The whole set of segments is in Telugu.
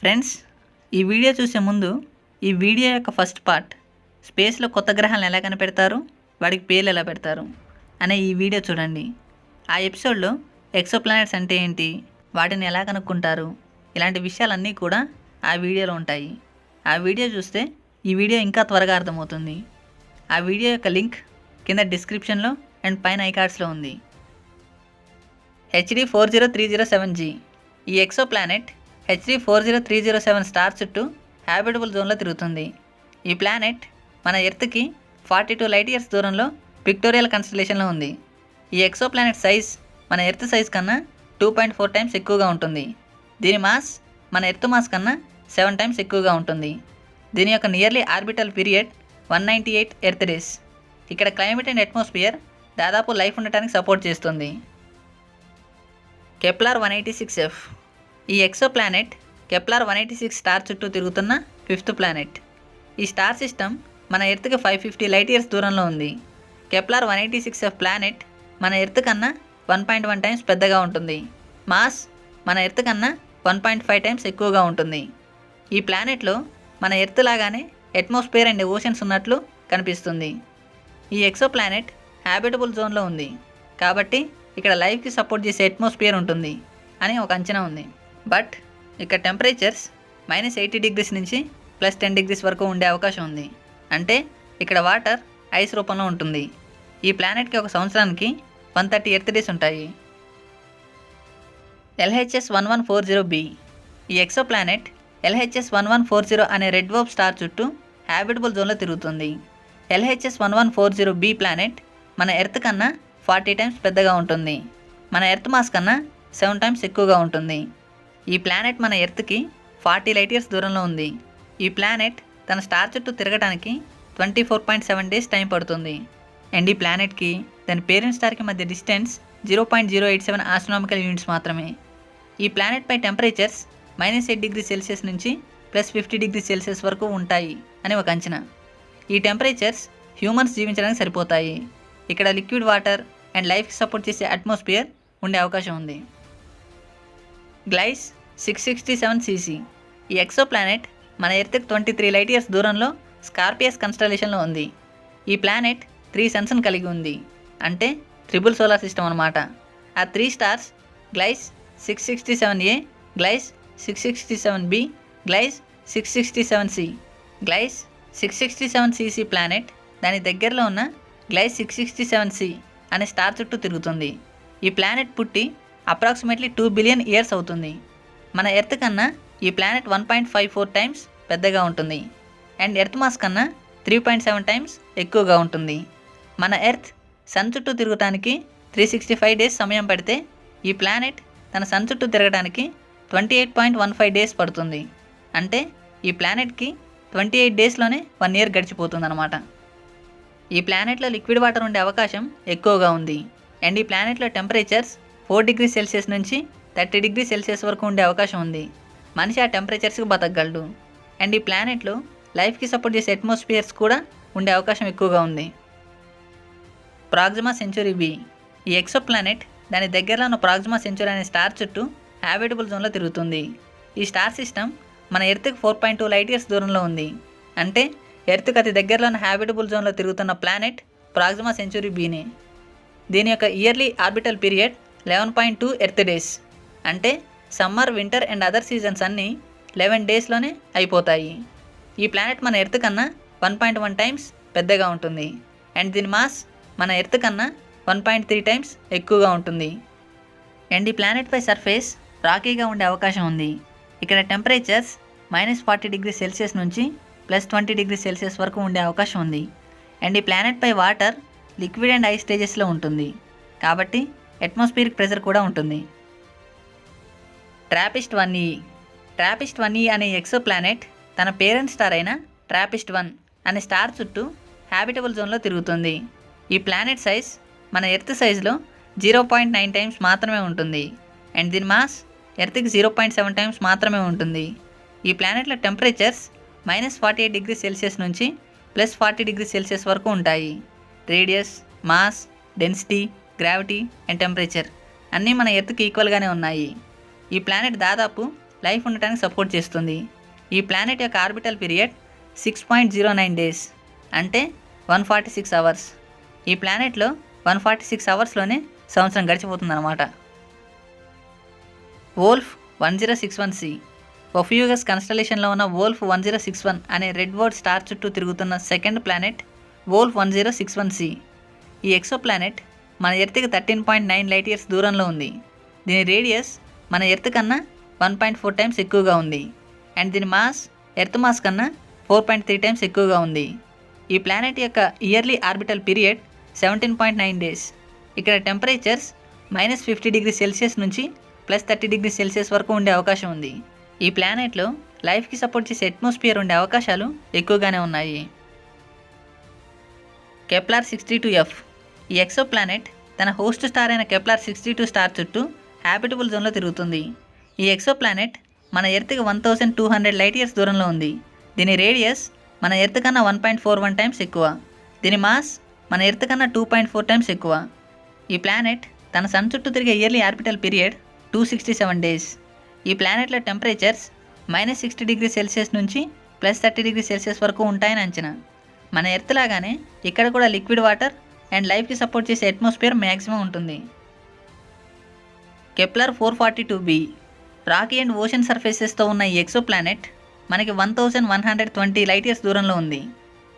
ఫ్రెండ్స్, ఈ వీడియో చూసే ముందు ఈ వీడియో యొక్క ఫస్ట్ పార్ట్ స్పేస్లో కొత్త గ్రహాలను ఎలా కనిపెడతారు, వాటికి పేర్లు ఎలా పెడతారు అనే ఈ వీడియో చూడండి. ఆ ఎపిసోడ్లో ఎక్సో ప్లానెట్స్ అంటే ఏంటి, వాటిని ఎలా కనుక్కుంటారు, ఇలాంటి విషయాలన్నీ కూడా ఆ వీడియోలో ఉంటాయి. ఆ వీడియో చూస్తే ఈ వీడియో ఇంకా త్వరగా అర్థమవుతుంది. ఆ వీడియో యొక్క లింక్ కింద డిస్క్రిప్షన్లో అండ్ పైన ఐకార్డ్స్లో ఉంది. HD 40307G ఈ ఎక్సో ప్లానెట్ HD 40307 స్టార్ చుట్టూ హ్యాబిటబుల్ జోన్లో తిరుగుతుంది. ఈ ప్లానెట్ మన ఎర్త్కి 42 లైట్ ఇయర్స్ దూరంలో విక్టోరియల్ కన్స్టలేషన్లో ఉంది. ఈ ఎక్సో ప్లానెట్ సైజ్ మన ఎర్త్ సైజ్ కన్నా 2.4 టైమ్స్ ఎక్కువగా ఉంటుంది. దీని మాస్ మన ఎర్త్ మాస్ కన్నా 7 టైమ్స్ ఎక్కువగా ఉంటుంది. దీని యొక్క nearly orbital period 198 earth days. ఇక్కడ క్లైమేట్ అండ్ అట్మాస్ఫియర్ దాదాపు లైఫ్ ఉండటానికి సపోర్ట్ చేస్తుంది. కెప్లర్ 186f ఈ ఎక్సో ప్లానెట్ కెప్లర్ 186 స్టార్ చుట్టూ తిరుగుతున్న 5th ప్లానెట్. ఈ స్టార్ సిస్టమ్ మన ఎర్త్కి 550 లైట్ ఇయర్స్ దూరంలో ఉంది. కెప్లర్ 186f ప్లానెట్ మన ఎర్త్ కన్నా 1.1 టైమ్స్ పెద్దగా ఉంటుంది. మాస్ మన ఎర్త్ కన్నా 1.5 టైమ్స్ ఎక్కువగా ఉంటుంది. ఈ ప్లానెట్లో మన ఎర్త్ లాగానే అట్మాస్ఫియర్ అండ్ ఓషన్స్ ఉన్నట్లు కనిపిస్తుంది. ఈ ఎక్సో ప్లానెట్ హ్యాబిటబుల్ జోన్లో ఉంది కాబట్టి ఇక్కడ లైఫ్కి సపోర్ట్ చేసే అట్మాస్ఫియర్ ఉంటుంది అని ఒక అంచనా ఉంది. బట్ ఇక్కడ టెంపరేచర్స్ -80 డిగ్రీస్ నుంచి +10 డిగ్రీస్ వరకు ఉండే అవకాశం ఉంది. అంటే ఇక్కడ వాటర్ ఐస్ రూపంలో ఉంటుంది. ఈ ప్లానెట్కి ఒక సంవత్సరానికి 130 ఎర్త్ డేస్ ఉంటాయి. LHS 1140b ఈ ఎక్సో ప్లానెట్ LHS 1140 అనే రెడ్ డ్వార్ఫ్ స్టార్ చుట్టూ హ్యాబిటబుల్ జోన్లో తిరుగుతుంది. LHS 1140b ప్లానెట్ మన ఎర్త్ కన్నా 40 టైమ్స్ పెద్దగా ఉంటుంది. మన ఎర్త్ మాస్ కన్నా 7 టైమ్స్ ఎక్కువగా ఉంటుంది. ఈ ప్లానెట్ మన ఎర్త్కి 40 లైట్ ఇయర్స్ దూరంలో ఉంది. ఈ ప్లానెట్ తన స్టార్ చుట్టూ తిరగడానికి 24.7 డేస్ టైం పడుతుంది. అండ్ ఈ ప్లానెట్కి దాని పేరెంట్ స్టార్కి మధ్య డిస్టెన్స్ 0.087 ఆస్ట్రోనామికల్ యూనిట్స్ మాత్రమే. ఈ ప్లానెట్ పై టెంపరేచర్స్ -8 డిగ్రీ సెల్సియస్ నుంచి +50 డిగ్రీ సెల్సియస్ వరకు ఉంటాయి అని ఒక అంచనా. ఈ టెంపరేచర్స్ హ్యూమన్స్ జీవించడానికి సరిపోతాయి. ఇక్కడ లిక్విడ్ వాటర్ అండ్ లైఫ్కి సపోర్ట్ చేసే అట్మాస్ఫియర్ ఉండే అవకాశం ఉంది. గ్లైస్ 667cc ఈ ఎక్సో ప్లానెట్ మన ఎర్త్కి 23 లైట్ ఇయర్స్ దూరంలో స్కార్పియస్ కన్స్టలేషన్లో ఉంది. ఈ ప్లానెట్ 3 సన్స్ని కలిగి ఉంది. అంటే ట్రిపుల్ సోలార్ సిస్టమ్ అనమాట. ఆ 3 stars గ్లైస్ 667a, గ్లైస్ 667b, గ్లైస్ 667c. గ్లైస్ 667cc planet దాని దగ్గరలో ఉన్న గ్లైస్ 667c అనే స్టార్ చుట్టూ తిరుగుతుంది. ఈ ప్లానెట్ పుట్టి అప్రాక్సిమేట్లీ 2 బిలియన్ ఇయర్స్ అవుతుంది. మన ఎర్త్ కన్నా ఈ ప్లానెట్ 1.54 టైమ్స్ పెద్దగా ఉంటుంది. అండ్ ఎర్త్ మాస్ కన్నా 3.7 టైమ్స్ ఎక్కువగా ఉంటుంది. మన ఎర్త్ సన్ చుట్టూ తిరగటానికి 365 డేస్ సమయం పడితే ఈ ప్లానెట్ తన సన్ చుట్టూ తిరగడానికి 28.15 డేస్ పడుతుంది. అంటే ఈ ప్లానెట్కి 28 డేస్లోనే 1 ఇయర్ గడిచిపోతుంది అన్నమాట. ఈ ప్లానెట్లో లిక్విడ్ వాటర్ ఉండే అవకాశం ఎక్కువగా ఉంది. అండ్ ఈ ప్లానెట్లో టెంపరేచర్స్ 4 డిగ్రీ సెల్సియస్ నుంచి 30 డిగ్రీ సెల్సియస్ వరకు ఉండే అవకాశం ఉంది. మనిషి ఆ టెంపరేచర్స్కి బతకగలడు. అండ్ ఈ ప్లానెట్లో లైఫ్కి సపోర్ట్ చేసే అట్మాస్ఫియర్స్ కూడా ఉండే అవకాశం ఎక్కువగా ఉంది. ప్రాక్సిమా సెంచురీ b ఈ ఎక్సో ప్లానెట్ దాని దగ్గరలో ఉన్న ప్రాక్సిమా సెంచురీ అనే స్టార్ చుట్టూ హ్యాబిటబుల్ జోన్లో తిరుగుతుంది. ఈ స్టార్ సిస్టమ్ మన ఎర్త్కి 4.2 లైట్ ఇయర్స్ దూరంలో ఉంది. అంటే ఎర్త్కి అతి దగ్గరలో ఉన్న హ్యాబిటబుల్ జోన్లో తిరుగుతున్న ప్లానెట్ ప్రాక్సిమా సెంచురీ bనే. దీని యొక్క yearly orbital period 11.2 earth days. అంటే summer, winter and other seasons అన్నీ 11 డేస్లోనే అయిపోతాయి. ఈ ప్లానెట్ మన ఎర్త్ కన్నా 1.1 టైమ్స్ పెద్దగా ఉంటుంది. అండ్ దీని మాస్ మన ఎర్త్ కన్నా 1.3 టైమ్స్ ఎక్కువగా ఉంటుంది. అండ్ ఈ ప్లానెట్ పై సర్ఫేస్ రాకీగా ఉండే అవకాశం ఉంది. ఇక్కడ టెంపరేచర్స్ -40 డిగ్రీ సెల్సియస్ నుంచి +20 డిగ్రీ సెల్సియస్ వరకు ఉండే అవకాశం ఉంది. అండ్ ఈ ప్లానెట్ పై వాటర్ లిక్విడ్ అండ్ ఐస్ స్టేజెస్లో ఉంటుంది కాబట్టి అట్మాస్ఫియరిక్ ప్రెషర్ కూడా ఉంటుంది. ట్రాపిస్ట్ 1e అనే ఎక్సో ప్లానెట్ తన పేరెంట్ స్టార్ అయిన ట్రాపిస్ట్ 1 అనే స్టార్ చుట్టూ హ్యాబిటబుల్ జోన్లో తిరుగుతుంది. ఈ ప్లానెట్ సైజ్ మన ఎర్త్ సైజ్లో 0.9 టైమ్స్ మాత్రమే ఉంటుంది. అండ్ దీని మాస్ ఎర్త్కి 0.7 టైమ్స్ మాత్రమే ఉంటుంది. ఈ ప్లానెట్లో టెంపరేచర్స్ -48 డిగ్రీ సెల్సియస్ నుంచి +40 డిగ్రీ సెల్సియస్ వరకు ఉంటాయి. Radius, mass, density, gravity and temperature అన్నీ మన ఎర్త్కి ఈక్వల్గానే ఉన్నాయి. ఈ ప్లానెట్ దాదాపు లైఫ్ ఉండటానికి సపోర్ట్ చేస్తుంది. ఈ ప్లానెట్ యొక్క ఆర్బిటల్ పీరియడ్ 6.09 డేస్ అంటే 146 అవర్స్. ఈ ప్లానెట్లో 146 అవర్స్లోనే సంవత్సరం గడిచిపోతుందన్నమాట. వోల్ఫ్ 1061c ఒఫ్యూగస్ కన్స్టలేషన్లో ఉన్న వోల్ఫ్ 1061 అనే రెడ్ వర్డ్ స్టార్ చుట్టూ తిరుగుతున్న సెకండ్ ప్లానెట్ వోల్ఫ్ 1061c. ఈ ఎక్సో ప్లానెట్ మన ఎర్త్కి 13.9 లైట్ ఇయర్స్ దూరంలో ఉంది. దీని రేడియస్ మన ఎర్త్ కన్నా 1.4 టైమ్స్ ఎక్కువగా ఉంది. అండ్ దీని మాస్ ఎర్త్ మాస్ కన్నా 4.3 టైమ్స్ ఎక్కువగా ఉంది. ఈ ప్లానెట్ యొక్క ఇయర్లీ ఆర్బిటల్ పీరియడ్ 17.9 డేస్. ఇక్కడ టెంపరేచర్స్ -50 డిగ్రీ సెల్సియస్ నుంచి +30 డిగ్రీ సెల్సియస్ వరకు ఉండే అవకాశం ఉంది. ఈ ప్లానెట్లో లైఫ్కి సపోర్ట్ చేసే అట్మాస్ఫియర్ ఉండే అవకాశాలు ఎక్కువగానే ఉన్నాయి. కెప్లర్ 62f ఈ ఎక్సో ప్లానెట్ తన హోస్ట్ స్టార్ అయిన కెప్లర్ 62 స్టార్ చుట్టూ హ్యాబిటబుల్ జోన్లో తిరుగుతుంది. ఈ ఎక్సో ప్లానెట్ మన ఎర్త్కి 1200 లైట్ ఇయర్స్ దూరంలో ఉంది. దీని రేడియస్ మన ఎర్త్ కన్నా 1.41 టైమ్స్ ఎక్కువ. దీని మాస్ మన ఎర్త్ కన్నా 2.4 టైమ్స్ ఎక్కువ. ఈ ప్లానెట్ తన సన్ చుట్టూ తిరిగే ఇయర్లీ ఆర్బిటల్ పీరియడ్ 267 డేస్. ఈ ప్లానెట్లో టెంపరేచర్స్ -60 డిగ్రీ సెల్సియస్ నుంచి +30 డిగ్రీ సెల్సియస్ వరకు ఉంటాయని అంచనా. మన ఎర్త్ లాగానే ఇక్కడ కూడా లిక్విడ్ వాటర్ అండ్ లైఫ్కి సపోర్ట్ చేసే అట్మాస్ఫియర్ మ్యాక్సిమం ఉంటుంది. Kepler 442b rocky and ocean సర్ఫేసెస్తో ఉన్న ఈ ఎక్సో ప్లానెట్ మనకి 1120 లైట్ ఇయర్స్ దూరంలో ఉంది.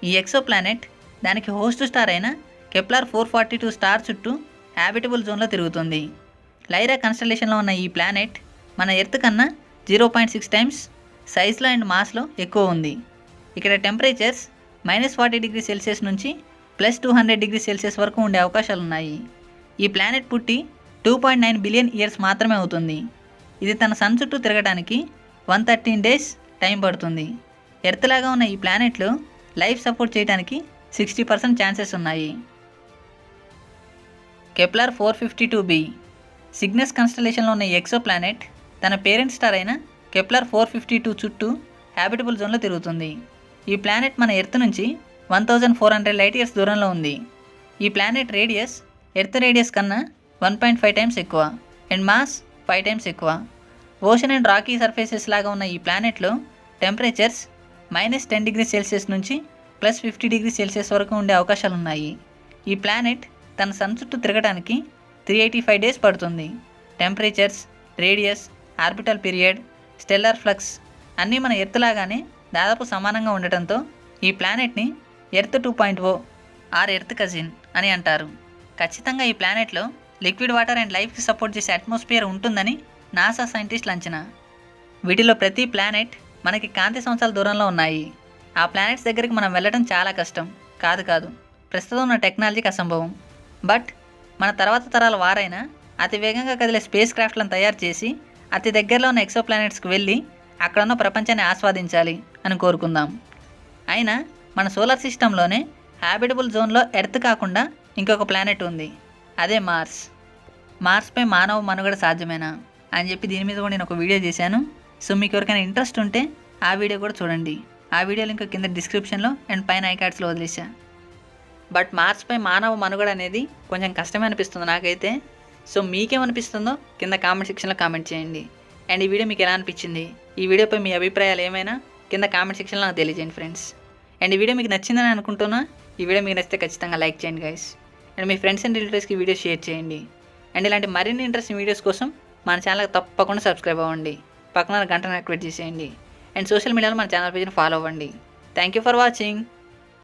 ఈ ఎక్సో ప్లానెట్ దానికి హోస్ట్ స్టార్ అయిన కెప్లర్ 442 స్టార్ చుట్టూ హ్యాబిటబుల్ జోన్లో తిరుగుతుంది. లైరా కన్స్టలేషన్లో ఉన్న ఈ ప్లానెట్ మన ఎర్త్ కన్నా 0.6 టైమ్స్ సైజ్లో అండ్ మాస్లో ఎక్కువ ఉంది. ఇక్కడ టెంపరేచర్స్ -40 డిగ్రీ సెల్సియస్ నుంచి +200 డిగ్రీ సెల్సియస్ వరకు ఉండే అవకాశాలు ఉన్నాయి. ఈ ప్లానెట్ పుట్టి 2.9 బిలియన్ ఇయర్స్ మాత్రమే అవుతుంది. ఇది తన సన్ చుట్టూ తిరగడానికి 113 డేస్ టైం పడుతుంది. ఎర్త్ లాగా ఉన్న ఈ ప్లానెట్లో లైఫ్ సపోర్ట్ చేయడానికి 60% ఛాన్సెస్ ఉన్నాయి. కెప్లర్ 452b సిగ్నస్ కన్స్టలేషన్లో ఉన్న ఈ ఎక్సో ప్లానెట్ తన పేరెంట్ స్టార్ అయిన కెప్లర్ 452 చుట్టూ హ్యాబిటబుల్ జోన్లో తిరుగుతుంది. ఈ ప్లానెట్ మన ఎర్త్ నుంచి 1400 లైట్ ఇయర్స్ దూరంలో ఉంది. ఈ ప్లానెట్ రేడియస్ ఎర్త్ రేడియస్ కన్నా 1.5 టైమ్స్ ఎక్కువ అండ్ మాస్ 5 టైమ్స్ ఎక్కువ. ఓషన్ అండ్ రాకీ సర్ఫేసెస్ లాగా ఉన్న ఈ ప్లానెట్లో టెంపరేచర్స్ -10 డిగ్రీ సెల్సియస్ నుంచి +50 డిగ్రీ సెల్సియస్ వరకు ఉండే అవకాశాలు ఉన్నాయి. ఈ ప్లానెట్ తన సన్ చుట్టూ తిరగడానికి 385 డేస్ పడుతుంది. Temperatures, radius, orbital period, stellar flux అన్నీ మన ఎర్త్ లాగానే దాదాపు సమానంగా ఉండటంతో ఈ ప్లానెట్ని ఎర్త్ 2.0 ఆర్ ఎర్త్ కజిన్ అని అంటారు. ఖచ్చితంగా ఈ ప్లానెట్లో లిక్విడ్ వాటర్ అండ్ లైఫ్కి సపోర్ట్ చేసే అట్మాస్ఫియర్ ఉంటుందని నాసా సైంటిస్టులు అంచనా. వీటిలో ప్రతి ప్లానెట్ మనకి కాంతి సంవత్సరాల దూరంలో ఉన్నాయి. ఆ ప్లానెట్స్ దగ్గరికి మనం వెళ్ళడం చాలా కష్టం. కాదు ప్రస్తుతం ఉన్న టెక్నాలజీకి అసంభవం. బట్ మన తర్వాత తరాల వారైనా అతి వేగంగా కదిలే స్పేస్ క్రాఫ్ట్లను తయారు చేసి అతి దగ్గరలో ఉన్న ఎక్సో ప్లానెట్స్కి వెళ్ళి అక్కడ ఉన్న ప్రపంచాన్ని ఆస్వాదించాలి అని కోరుకుందాం. అయినా మన సోలార్ సిస్టంలోనే హ్యాబిటబుల్ జోన్లో ఎర్త్ కాకుండా ఇంకొక ప్లానెట్ ఉంది. అదే మార్స్. మార్స్పై మానవ మనుగడ సాధ్యమేనా అని చెప్పి దీని మీద కూడా నేను ఒక వీడియో చేశాను. సో మీకు ఎవరికైనా ఇంట్రెస్ట్ ఉంటే ఆ వీడియో కూడా చూడండి. ఆ వీడియో లింక్ కింద డిస్క్రిప్షన్లో అండ్ పైన ఐకార్డ్స్లో వదిలేసా. బట్ మార్స్పై మానవ మనుగడ అనేది కొంచెం కష్టమే అనిపిస్తుంది నాకైతే. సో మీకేమనిపిస్తుందో కింద కామెంట్ సెక్షన్లో కామెంట్ చేయండి. అండ్ ఈ వీడియో మీకు ఎలా అనిపించింది, ఈ వీడియోపై మీ అభిప్రాయాలు ఏమైనా కింద కామెంట్ సెక్షన్లో నాకు తెలియజేయండి ఫ్రెండ్స్. అండ్ ఈ వీడియో మీకు నచ్చిందని అనుకుంటున్నా. ఈ వీడియో మీకు నచ్చితే ఖచ్చితంగా లైక్ చేయండి guys. And me friends and రిలేటివ్స్కి వీడియో షేర్ చేయండి. అండ్ ఇలాంటి మరిన్ని ఇంట్రెస్టింగ్ వీడియోస్ కోసం మన ఛానల్కి తప్పకుండా సబ్స్క్రైబ్ అవ్వండి. పక్కన గంటను యాక్టివేట్ చేసేయండి. అండ్ సోషల్ మీడియాలో మన ఛానల్ పేజ్ని ఫాలో అవ్వండి. Thank you for watching.